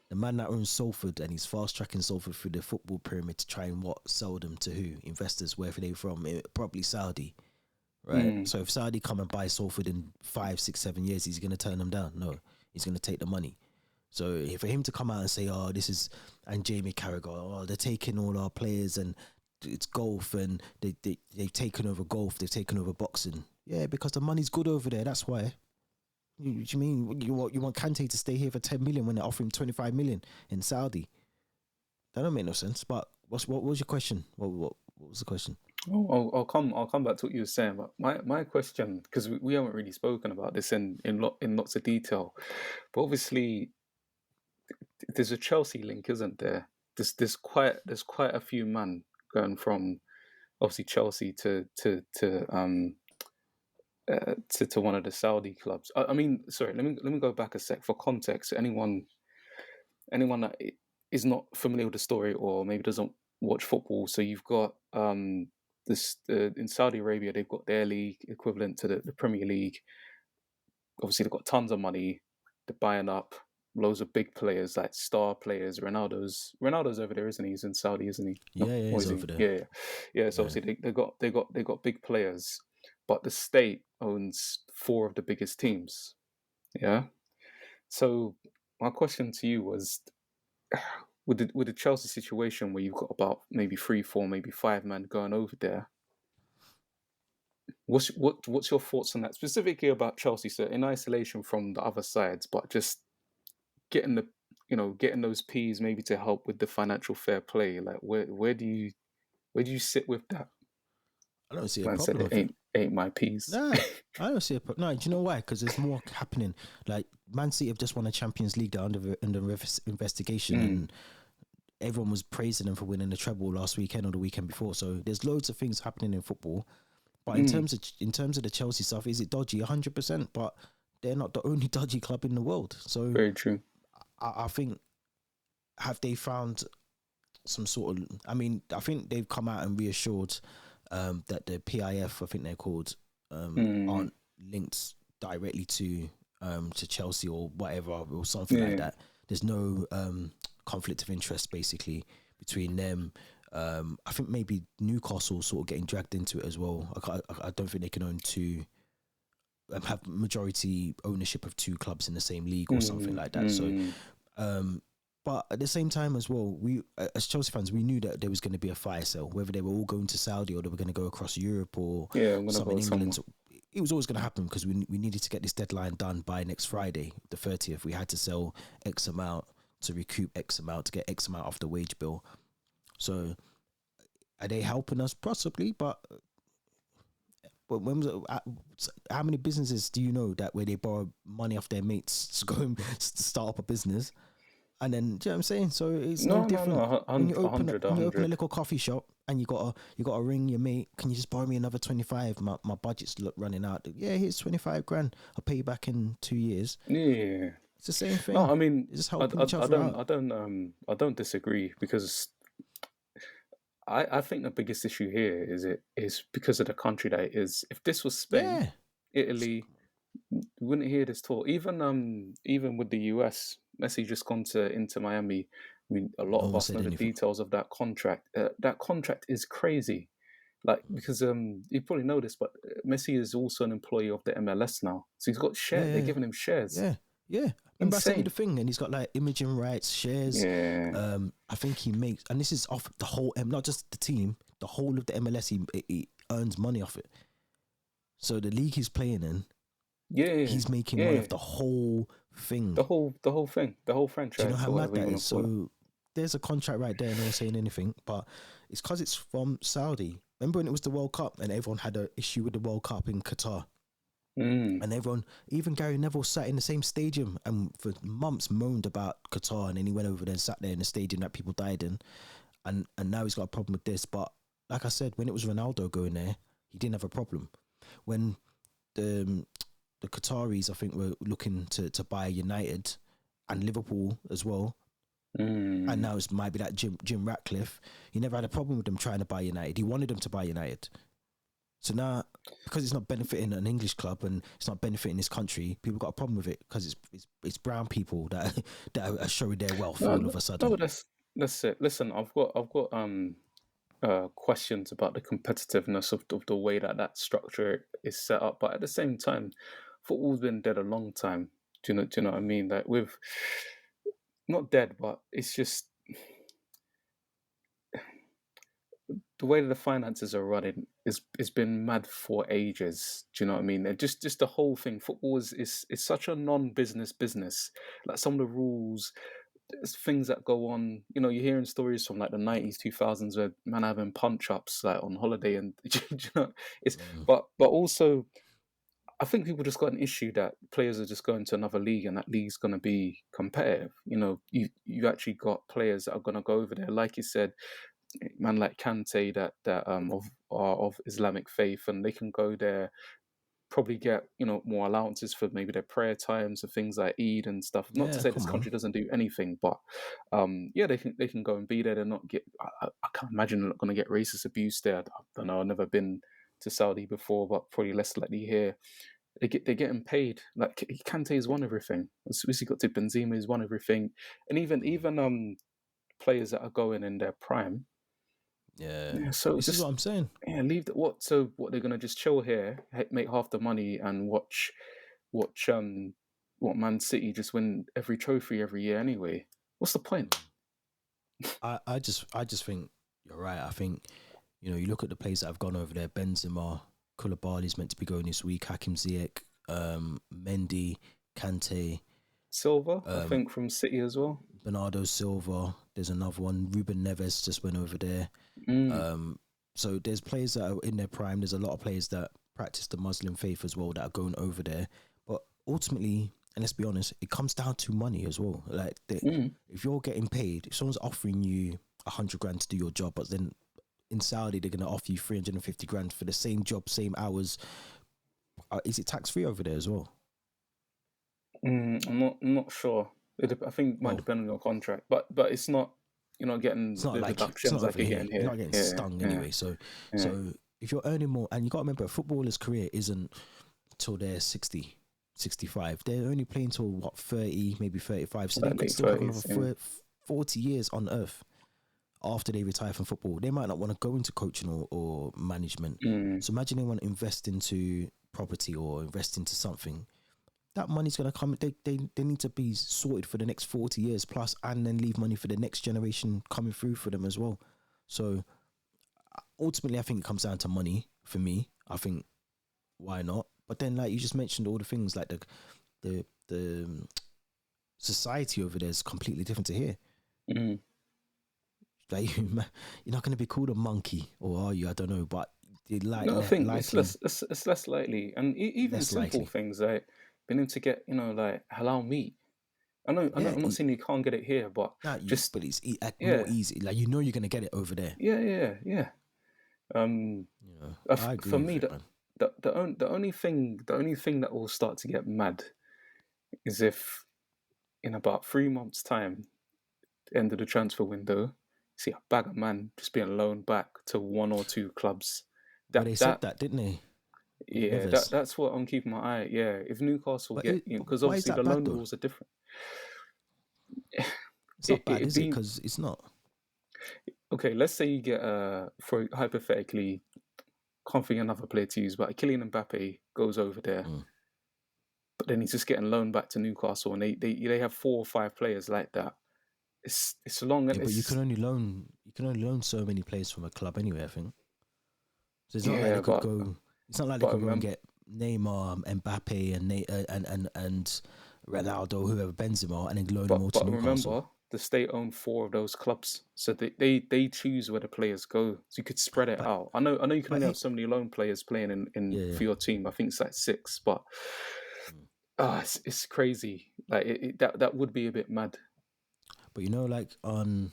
the man that owns Salford and he's fast tracking Salford through the football pyramid to try and sell them to who? Investors, wherever they're from, probably Saudi, right? So if Saudi come and buy Salford in 5, 6, 7 years, he's gonna turn them down? No, he's gonna take the money. So for him to come out and say, "Oh, this is," and Jamie Carragher, "Oh, they're taking all our players and it's golf and they've taken over golf, they've taken over boxing." Yeah, because the money's good over there. That's why. You mean you want Kante to stay here for 10 million when they're offering 25 million in Saudi? That don't make no sense. But what was your question? What was the question? I'll come back to what you were saying. But my question, because we haven't really spoken about this in lots of detail, but obviously there's a Chelsea link, isn't there? There's quite a few men going from obviously Chelsea to one of the Saudi clubs. I mean, sorry, let me go back a sec for context. Anyone that is not familiar with the story or maybe doesn't watch football, so you've got this in Saudi Arabia, they've got their league equivalent to the Premier League. Obviously, they've got tons of money. They're buying up loads of big players, like star players. Ronaldo's over there, isn't he? He's in Saudi, isn't he? Yeah, he's over there. Yeah. So obviously they got big players, but the state owns 4 of the biggest teams. Yeah. So my question to you was, with the Chelsea situation where you've got about maybe 3, 4, maybe 5 men going over there, what's your thoughts on that, specifically about Chelsea? So in isolation from the other sides, but just getting those P's maybe to help with the financial fair play. Like where do you sit with that? I don't see a problem with it. Ain't my P's. Nah, I don't see a problem. No, do you know why? Because there's more happening. Like Man City have just won a Champions League. They're under investigation, and everyone was praising them for winning the treble last weekend or the weekend before. So there's loads of things happening in football. But in terms of the Chelsea stuff, is it dodgy? 100%. But they're not the only dodgy club in the world. So very true. I think, have they found some sort of? I mean, I think they've come out and reassured that the PIF, I think they're called, aren't linked directly to Chelsea or whatever or something like that. There's no conflict of interest basically between them. I think maybe Newcastle sort of getting dragged into it as well. I don't think they can own two. Have majority ownership of 2 clubs in the same league or something like that. So, but at the same time as well, we as Chelsea fans, we knew that there was going to be a fire sale, whether they were all going to Saudi or they were going to go across Europe or some in England. So it was always going to happen because we needed to get this deadline done by next Friday, the 30th. We had to sell X amount to recoup X amount to get X amount off the wage bill. So are they helping us? Possibly, but when was it, how many businesses do you know that where they borrow money off their mates to go and start up a business, and then do you know what I'm saying? So it's no different. When you open a little coffee shop and you gotta ring your mate. Can you just borrow me another 25? My budget's running out. Yeah, here's 25 grand. I'll pay you back in 2 years. Yeah, it's the same thing. No, I mean, it's just helping each other out. I don't disagree because I think the biggest issue here is because of the country that it is. If this was Spain, Italy, we wouldn't hear this talk. Even with the US, Messi just gone to Inter Miami. I mean, a lot of us know the details of that contract. That contract is crazy. Like, because you probably know this, but Messi is also an employee of the MLS now, so he's got shares. They're giving him shares. Yeah. Remember I sent you the thing, and he's got like imaging rights, shares. Yeah. I think he makes, and this is off the whole, not just the team, the whole of the MLS. He earns money off it. So the league he's playing in, he's making money off the whole thing. The whole thing, the whole franchise. Do you know how mad that is? So there's a contract right there, no one's saying anything, but it's because it's from Saudi. Remember when it was the World Cup and everyone had an issue with the World Cup in Qatar? Mm. And everyone, even Gary Neville, sat in the same stadium and for months moaned about Qatar, and then he went over there and sat there in the stadium that people died in, and now he's got a problem with this. But like I said, when it was Ronaldo going there, he didn't have a problem. When the Qataris, I think, were looking to buy United and Liverpool as well, and now it might be that Jim Ratcliffe. He never had a problem with them trying to buy United. He wanted them to buy United. So now, because it's not benefiting an English club and it's not benefiting this country, people got a problem with it because it's brown people that are showing their wealth all of a sudden. No, that's it. Listen, I've got questions about the competitiveness of the way that structure is set up, but at the same time, football's been dead a long time. Do you know what I mean? Like, with not dead, but it's just the way that the finances are running is been mad for ages. Do you know what I mean? Just the whole thing. Football is such a non-business business. Like, some of the rules, there's things that go on. You know, you're hearing stories from like the 90s, 2000s where man having punch ups like on holiday, and you know, it's but also, I think people just got an issue that players are just going to another league and that league's going to be competitive. You know, you actually got players that are going to go over there, like you said, man like Kante that are of Islamic faith, and they can go there, probably get, you know, more allowances for maybe their prayer times and things like Eid and stuff. Not to say this country doesn't do anything, but yeah, they can go and be there. They're not get. I can't imagine they're not going to get racist abuse there. I don't know. I've never been to Saudi before, but probably less likely here. They're getting paid. Like, Kante's won everything. As soon as he got to Benzema, he's won everything, and even players that are going in their prime. Yeah. So this is what I'm saying. Yeah, leave that. So what, they're gonna just chill here, make half the money, and watch what Man City just win every trophy every year anyway. What's the point? I just think you're right. I think, you know, you look at the players that have gone over there. Benzema, Koulibaly's meant to be going this week. Hakim Ziyech, Mendy, Kante, Silva, I think, from City as well. Bernardo Silva. There's another one. Ruben Neves just went over there. So there's players that are in their prime. There's a lot of players that practice the Muslim faith as well that are going over there. But ultimately, and let's be honest, it comes down to money as well. Like, if you're getting paid, if someone's offering you 100 grand to do your job, but then in Saudi they're going to offer you 350 grand for the same job, same hours, is it tax free over there as well? I'm not sure. I think it might depend on your contract, but it's not. You're not getting the deductions like you're getting here. You're not getting stung anyway. So if you're earning more, and you got to remember, a footballer's career isn't till they're 60, 65. They're only playing till what, 30, maybe 35. So they could still have another 40 years on earth after they retire from football. They might not want to go into coaching or management. So imagine they want to invest into property or invest into something. That money's going to come. They need to be sorted for the next 40 years plus, and then leave money for the next generation coming through for them as well. So ultimately, I think it comes down to money for me. I think, why not? But then, like you just mentioned, all the things like the society over there is completely different to here. Like, you're not going to be called a monkey, or are you? I don't know, but I think it's less likely, and even simple things like being able to get, you know, like halal meat. I know. I'm not saying you can't get it here, but but it's more easy. Like, you know, you're going to get it over there. Yeah. You know, I agree for me, it, the only thing that will start to get mad is if in about 3 months' time, the end of the transfer window, see a bag of man just being loaned back to one or two clubs. They said that, didn't they? Yeah, that's what I'm keeping my eye. Yeah, if Newcastle because obviously the loan rules are different. It's not bad, is it? Because it's not. Okay, let's say you get for hypothetically, can't think of another player to use, but Kylian Mbappe goes over there, but then he's just getting loaned back to Newcastle, and they have 4 or 5 players like that. It's long. Yeah, but you can only loan so many players from a club anyway, I think. So it's not like they could go. It's not like they could go and get Neymar, Mbappe, and Ronaldo, whoever, Benzema, and then loan them all to Newcastle. the state own 4 of those clubs, so they choose where the players go, so you could spread it But out. I know you can but only have so many loan players playing in yeah, for your team. I think it's like 6, but mm. it's crazy. Like that would be a bit mad. But you know, like on.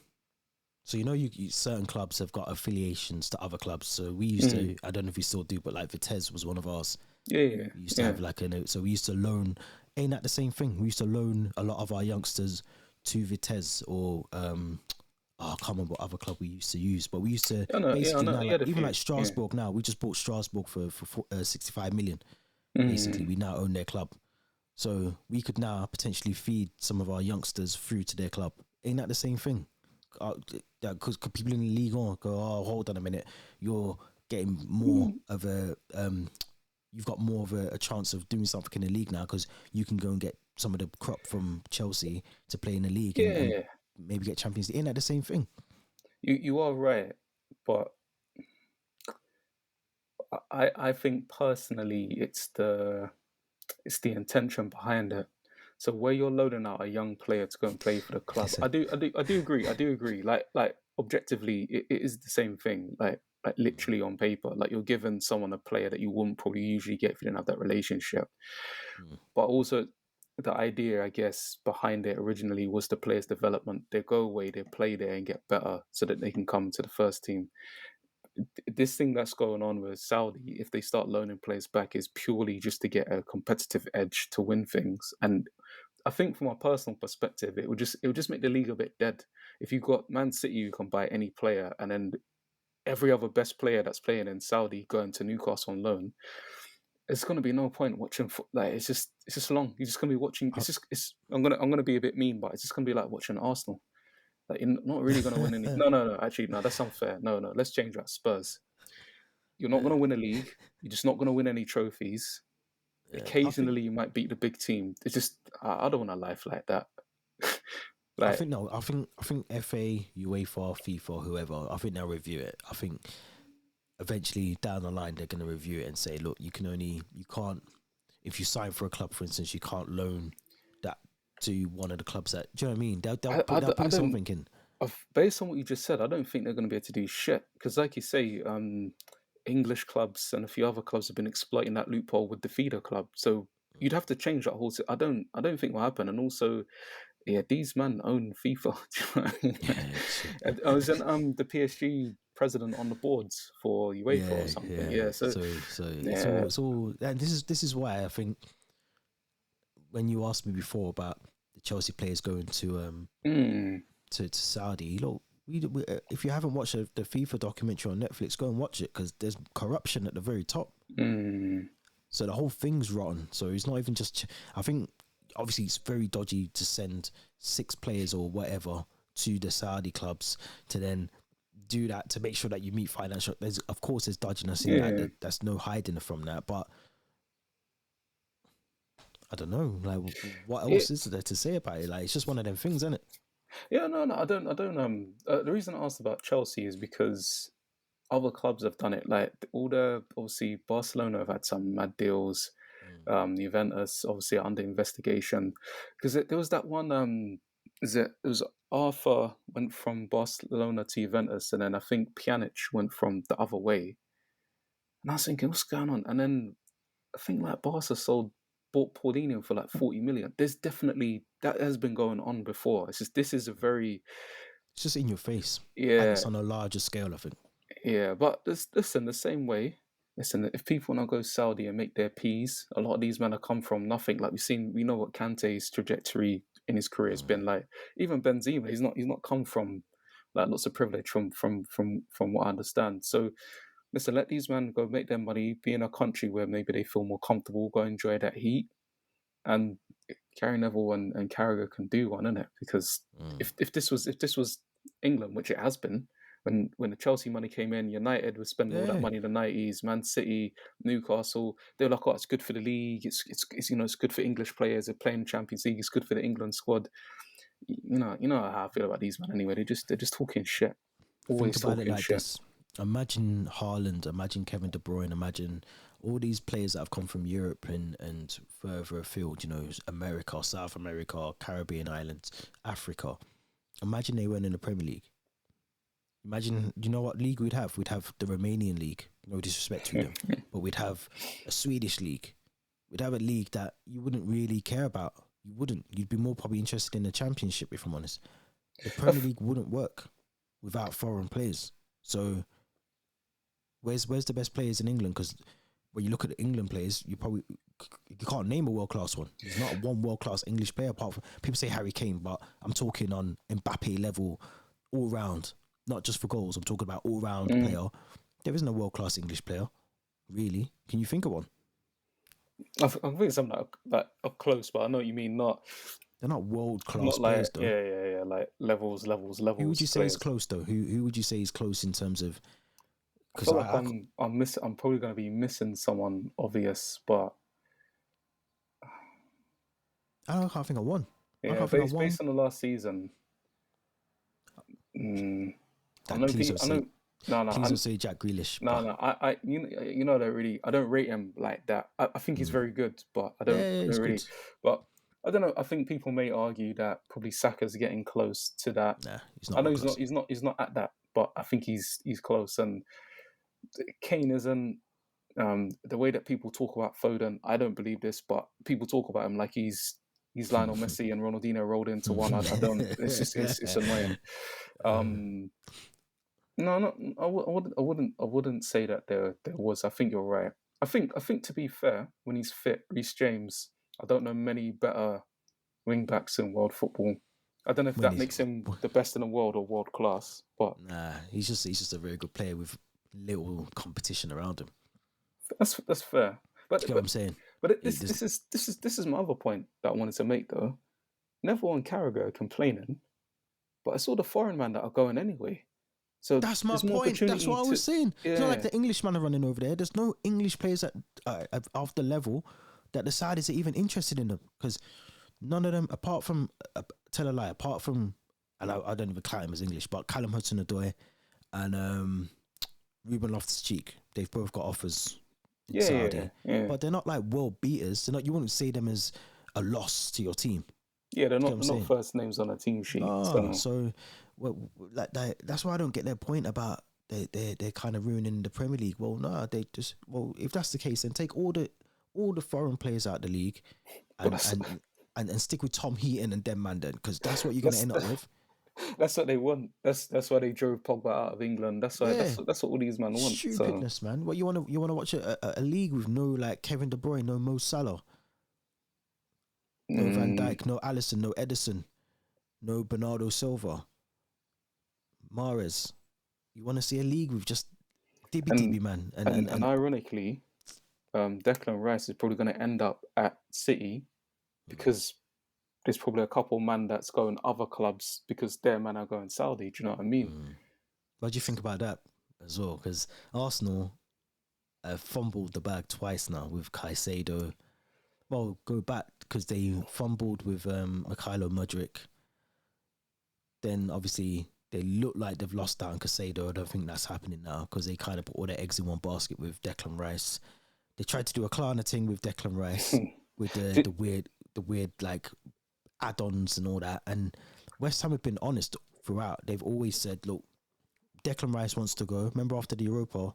So you know, certain clubs have got affiliations to other clubs. So we used Mm. to, I don't know if we still do, but like Vitesse was one of ours. Yeah, We used to yeah, have like so we used to loan. Ain't that the same thing? We used to loan a lot of our youngsters to Vitesse or I can't remember what other club we used to use, but we used to yeah, I basically know. now You like had a even few. like Yeah. Strasbourg now. We just bought Strasbourg for 65 million. Basically, Mm. we now own their club, so we could now potentially feed some of our youngsters through to their club. Ain't that the same thing? Because people in the league on go, oh, hold on a minute, you're getting more Mm. of a you've got more of a chance of doing something in the league now because you can go and get some of the crop from Chelsea to play in the league and Yeah, maybe get Champions League. Ain't that the same thing? you are right, but I think personally it's the intention behind it. So where you're loading out a young player to go and play for the club, Listen, I do agree. I do agree. Like objectively, it is the same thing. Like literally on paper, like you're giving someone a player that you wouldn't probably usually get if you didn't have that relationship. mm, But also the idea, I guess, behind it originally was the players' development. They go away, they play there and get better so that they can come to the first team. This thing that's going on with Saudi, if they start loaning players back, is purely just to get a competitive edge to win things. And I think from a personal perspective, it would just make the league a bit dead. If you've got Man City, you can buy any player, and then every other best player that's playing in Saudi going to Newcastle on loan, there's going to be no point watching. Like it's just long. You're just going to be watching. I- I'm gonna be a bit mean, but it's just going to be like watching Arsenal. Like you're not really going to win any. No, no, no. Actually, no. That's unfair. No, no. Let's change that. Spurs. You're not going to win a league. You're just not going to win any trophies. I think Occasionally, you might beat the big team. It's just I don't want a life like that. I Like think no, I think FA, UEFA, FIFA, whoever, I think they'll review it. I think eventually down the line they're gonna review it and say, look, you can't if you sign for a club, for instance, you can't loan that to one of the clubs that do you know what I mean? They'll I put don't. something in. Based on what you just said, I don't think they're going to be able to do shit because, like you say, English clubs and a few other clubs have been exploiting that loophole with the feeder club. So you'd have to change that whole. I don't think will happen. And also, yeah, these men own FIFA. Do you know what I mean? Yeah, shit. I was in the PSG president on the boards for UEFA or Yeah, something. yeah. Yeah, so So yeah, it's all and this is why I think when you asked me before about the Chelsea players going mm, to Saudi, look, if you haven't watched the FIFA documentary on Netflix, go and watch it because there's corruption at the very top. mm, So the whole thing's rotten. So it's not even just. I think obviously it's very dodgy to send 6 players or whatever to the Saudi clubs to then do that to make sure that you meet financial. There's of course there's dodginess in that. yeah. That's no hiding from that. But I don't know. Like what else It is there to say about it? Like it's just one of them things, isn't it? Yeah, no, no, I don't. The reason I asked about Chelsea is because other clubs have done it. Like all the obviously Barcelona have had some mad deals. Mm. Juventus obviously are under investigation because there was that one. It was Arthur went from Barcelona to Juventus, and then I think Pjanic went from the other way. And I was thinking, what's going on? And then I think like Barca bought Paulinho for like 40 million. There's definitely that has been going on before. It's just this is a very It's just in your face, and yeah. it's on a larger scale. I think. Yeah, but listen, the same way. Listen, if people want to go Saudi and make their peas, a lot of these men have come from nothing. Like we know what Kante's trajectory in his career has Mm. been like. Even Benzema, he's not come from like lots of privilege from what I understand. So listen, let these men go make their money, be in a country where maybe they feel more comfortable, go enjoy that heat, and Gary Neville and Carragher can do one, innit? Because Mm. if this was England, which it has been, when the Chelsea money came in, United was spending all that Yeah. money in the 90s, Man City, Newcastle, they were like, oh, it's good for the league, it's it's good for English players, they're playing Champions League, it's good for the England squad. You know how I feel about these men anyway. They're just talking shit. Think Always about it talking like shit. this. Imagine Haaland, imagine Kevin De Bruyne, imagine all these players that have come from Europe and further afield, America, South America, Caribbean islands, Africa. imagine they weren't in the Premier League. Imagine, you know what league we'd have? We'd have the Romanian league. No disrespect to them, but we'd have a Swedish league. We'd have a league that you wouldn't really care about. You wouldn't. You'd be more probably interested in the Championship, if I'm honest. The Premier League wouldn't work without foreign players. So, where's the best players in England? Because when you look at the England players, you can't name a world class one. There's not one world class English player apart from people say Harry Kane, but I'm talking on Mbappe level, all round, not just for goals. I'm talking about all round player. There isn't a world class English player, really. Can you think of one? I think something that are close, but I know what you mean. They're not world class players, though. Yeah. Like levels. Who would you say players. is close, though? Who would you say is close in terms of? I feel like I'm probably going to be missing someone obvious, but I can't think of one. Yeah, based on the last season. I know. Please don't say Jack Grealish. No. I I don't rate him like that. I think he's very good, but I don't really. Good. But I don't know. I think people may argue that probably Saka's getting close to that. Nah, he's not. I know he's not at that, but I think he's close. And Kane isn't. The way that people talk about Foden, I don't believe this, but people talk about him like he's Lionel Messi and Ronaldinho rolled into one. I don't. It's just it's annoying. No, I wouldn't say that there was. I think you're right. I think to be fair, when he's fit, Reece James, I don't know many better wing backs in world football. I don't know if that makes him the best in the world or world class, but nah, he's just a very good player with little competition around him. That's fair. But you get what I'm saying? But this is my other point that I wanted to make though. Neville and Carragher are complaining, but it's all the foreign men that are going anyway. So that's my point. That's what I was saying. Yeah. It's not like the Englishmen are running over there. There's no English players at of the level that the side is even interested in them, because none of them, apart from apart from, and I don't even count him as English, but Callum Hudson-Odoi and Ruben Loftus-Cheek, they've both got offers in Saudi, but they're not like world beaters. They're not. You wouldn't say them as a loss to your team. Yeah, they're not first names on a team sheet. So like that's why I don't get their point about they're kind of ruining the Premier League. Well, no, if that's the case, then take all the foreign players out of the league and stick with Tom Heaton and them man then, because that's what you're going to end up with. That's what they want. That's why they drove Pogba out of England. That's why. That's what all these men want. Stupidness, man. What you want to watch a league with no like Kevin De Bruyne, no Mo Salah, no Van Dijk, no Alisson, no Edison, no Bernardo Silva, Mahrez. You want to see a league with just DB man. And ironically, Declan Rice is probably going to end up at City because there's probably a couple man that's going other clubs because their men are going Saudi. Do you know what I mean? What do you think about that as well? Because Arsenal have fumbled the bag twice now with Caicedo. Well, go back because they fumbled with Mykhailo Mudryk. Then obviously they look like they've lost out on Caicedo. I don't think that's happening now because they kind of put all their eggs in one basket with Declan Rice. They tried to do a Klarna thing with Declan Rice with the weird like add-ons and all that. And West Ham have been honest throughout. They've always said, look, Declan Rice wants to go. Remember after the Europa,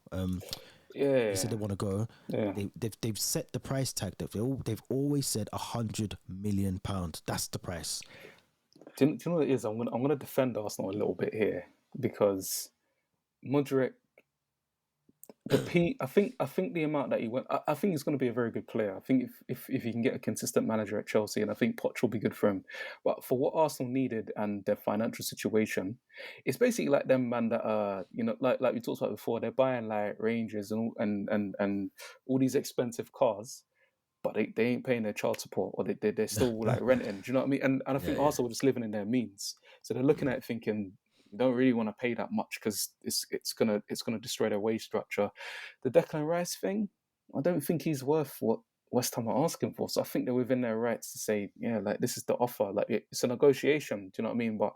they said they want to go. Yeah. They've set the price tag. They've always said £100 million. That's the price. Do you know what it is? I'm gonna defend Arsenal a little bit here because Mudryk. I think the amount that he went, I think he's going to be a very good player. I think if he can get a consistent manager at Chelsea, and I think Poch will be good for him. But for what Arsenal needed and their financial situation, it's basically like them man that like we talked about before, they're buying like Rangers and all these expensive cars, but they ain't paying their child support, or they're still like renting. Do you know what I mean? And I think Arsenal are just living in their means, so they're looking at it thinking, you don't really want to pay that much because it's gonna destroy their wage structure. The Declan Rice thing, I don't think he's worth what West Ham are asking for. So I think they're within their rights to say, yeah, like this is the offer. Like it's a negotiation. Do you know what I mean? But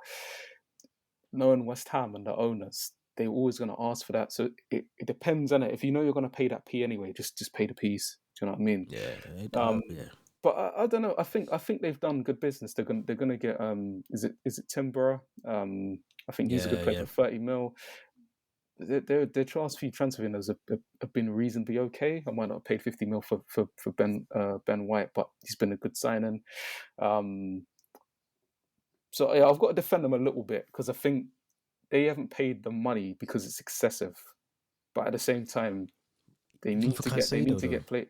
knowing West Ham and the owners, they're always going to ask for that. So it depends on it. If you know you're going to pay that P anyway, just pay the P's. Do you know what I mean? Yeah. But I don't know. I think they've done good business. They're gonna get is it Timbera? I think he's a good Yeah, player yeah. for 30 mil. Their last few transfer windows have been reasonably okay. I might not have paid 50 mil for Ben White, but he's been a good signing. Um, so yeah, I've got to defend them a little bit because I think they haven't paid the money because it's excessive. But at the same time, Even for they need Caicedo to though, get played.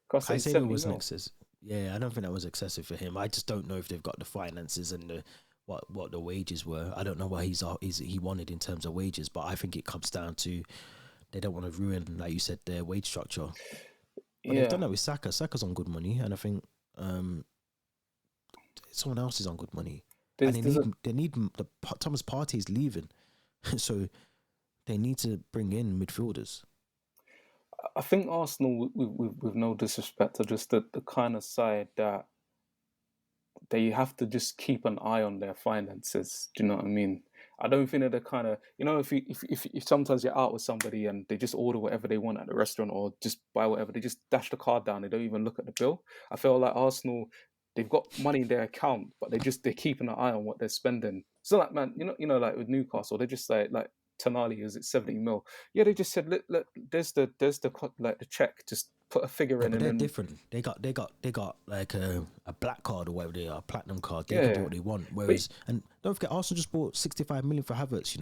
Cost is Caicedo 70 wasn't mil. excessive. Yeah, I don't think that was excessive for him. I just don't know if they've got the finances and the what the wages were. I don't know what he wanted in terms of wages, but I think it comes down to they don't want to ruin, like you said, their wage structure. But they've done Yeah, that with Saka. Saka's on good money, and I think someone else is on good money, and there's a Thomas Partey is leaving, so they need to bring in midfielders. I think Arsenal, with no disrespect, are just the kind of side that they have to just keep an eye on their finances. Do you know what I mean? I don't think they're the kind of, if sometimes you're out with somebody and they just order whatever they want at the restaurant or just buy whatever, they just dash the card down. They don't even look at the bill. I feel like Arsenal, they've got money in their account, but they're keeping an eye on what they're spending. So like, man, like with Newcastle, they just like Tonali, is it 70 mil? Yeah, they just said, look, like the check, just put a figure Yeah, in but and they're then different. They got like a black card or whatever they are, a platinum card. They can do yeah, what they want. but Whereas, and don't forget, Arsenal just bought 65 million for Havertz.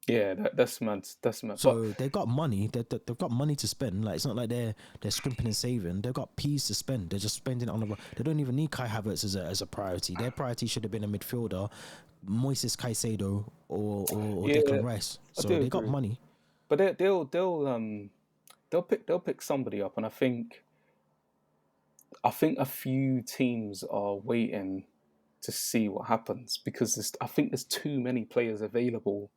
yeah, that's mad. That's mad. But So they got money. They've got money to spend. Like it's not like they're scrimping and saving. They've got peas to spend. They're just spending it on the. They don't even need Kai Havertz as a priority. Their priority should have been a midfielder, Moises Caicedo or yeah, Declan Rice. I So do they got agree. money. But they'll pick somebody up, and I think a few teams are waiting to see what happens because I think there's too many players available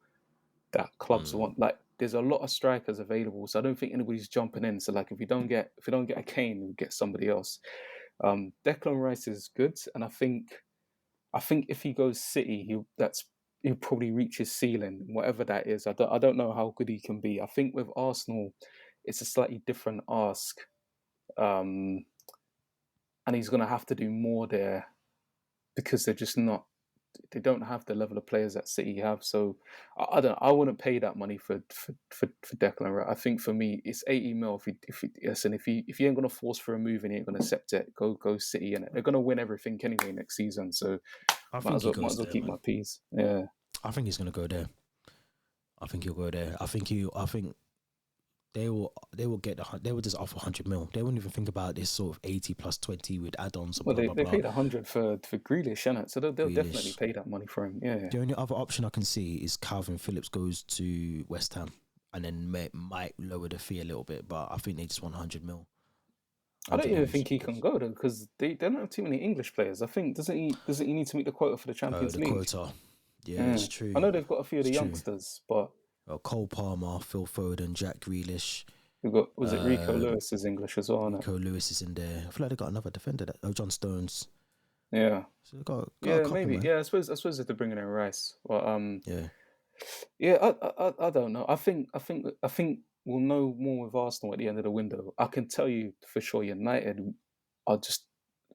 that clubs Mm. want. Like there's a lot of strikers available, so I don't think anybody's jumping in. So like if you don't get a Kane, we get somebody else. Declan Rice is good, and I think if he goes City, he'll probably reach his ceiling, whatever that is. I don't know how good he can be. I think with Arsenal, it's a slightly different ask, um, and he's going to have to do more there because they're just not. They don't have the level of players that City have. So I don't. I wouldn't pay that money for Declan Rice. I think for me, it's 80 mil. If you ain't going to force for a move and you ain't going to accept it, go City in it. They're going to win everything anyway next season. So I think he might goes as well there, keep my man. peace. Yeah. I think he's gonna go there. I think he'll go there. I think they will get they will just offer 100 mil. They wouldn't even think about this sort of 80 plus 20 with add-ons and Well, blah blah they blah. paid 100 for Grealish, innit? So they'll definitely Grealish. pay that money for him. Yeah. The only other option I can see is Calvin Phillips goes to West Ham and then might lower the fee a little bit, but I think they just want 100 mil. I don't 100 even mil. think he can go though because they don't have too many English players. I think doesn't he need to meet the quota for the Oh, Champions the League? quota. Yeah, Yeah. it's I true. know they've got a few of It's the true. youngsters, but Cole Palmer, Phil Foden, Jack Grealish. we've got was it Rico Um, Lewis is English as well, innit? Rico Lewis is in there. I feel like they got another defender. John Stones. Yeah. So they got a Yeah, couple, maybe. man. Yeah, I suppose if they're bringing in Rice. But Yeah. yeah, I don't know. I think we'll know more with Arsenal at the end of the window. I can tell you for sure, United are just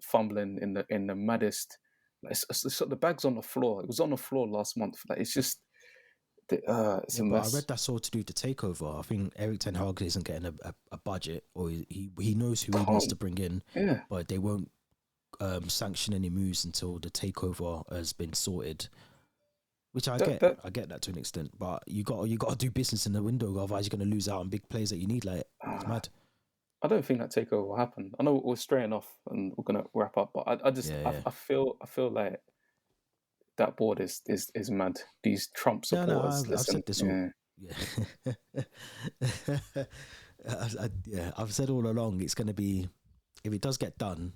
fumbling in the maddest. Like, the bag's on the floor. It was on the floor last month. Like it's just, it's Yeah, a but I read mess. that's all to do with the takeover. I think Eric Ten Hag isn't getting a budget, or he knows who he wants to Can't. bring in, Yeah. but they won't sanction any moves until the takeover has been sorted. Which That that I get that to an extent, but you got to do business in the window, otherwise you're going to lose out on big players that you need. Like it's uh, mad. I don't think that takeover will happen. I know we're straying off and we're gonna wrap up, but Yeah, yeah. I feel like that board is mad. These Trump No, no, supporters, I've listen, said this all. yeah, Yeah, yeah, I've said all along. It's going to be, if it does get done,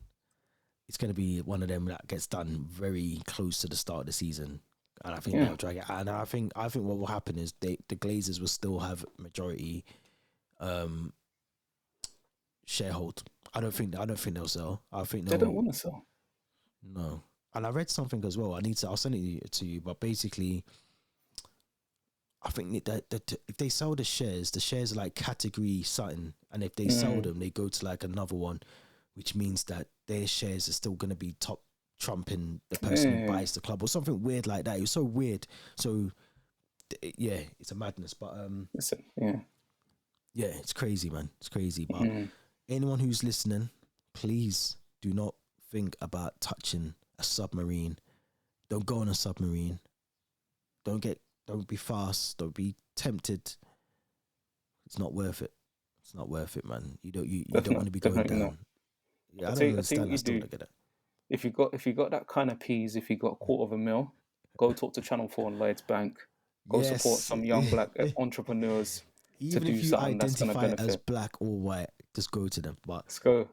it's going to be one of them that gets done very close to the start of the season, and I think yeah. they'll drag it. And I think what will happen is the Glazers will still have majority sharehold. I don't think they'll sell. I think They don't they'll want to sell. no. And I read something as well. I'll send it to you. But basically, I think that if they sell the shares are like category something, and if they sell Mm. them, they go to like another one, which means that their shares are still going to be top trumping the person who buys the club or something weird like that. It was so weird. So yeah, it's a madness. But yeah, it's crazy, man. It's crazy. But anyone who's listening, please do not think about touching a submarine. Don't go on a submarine. Don't be fast. Don't be tempted. It's not worth it. It's not worth it, man. You don't want to be going down. Not. Yeah, I don't understand. I still don't get it. If you got that kind of peas, if you got $250,000, go talk to Channel 4 and Lloyds Bank. Go support some young black entrepreneurs. Even if you identify as black or white, just go to them. But go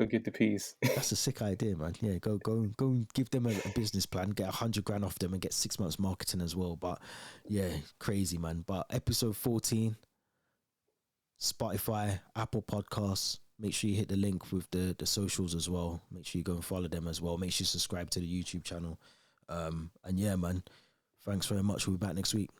get the peas. That's a sick idea, man. Yeah, go and give them a business plan. Get $100,000 off them and get 6 months marketing as well. But yeah, crazy, man. But episode 14, Spotify, Apple Podcasts. Make sure you hit the link with the socials as well. Make sure you go and follow them as well. Make sure you subscribe to the YouTube channel. And yeah, man, thanks very much. We'll be back next week.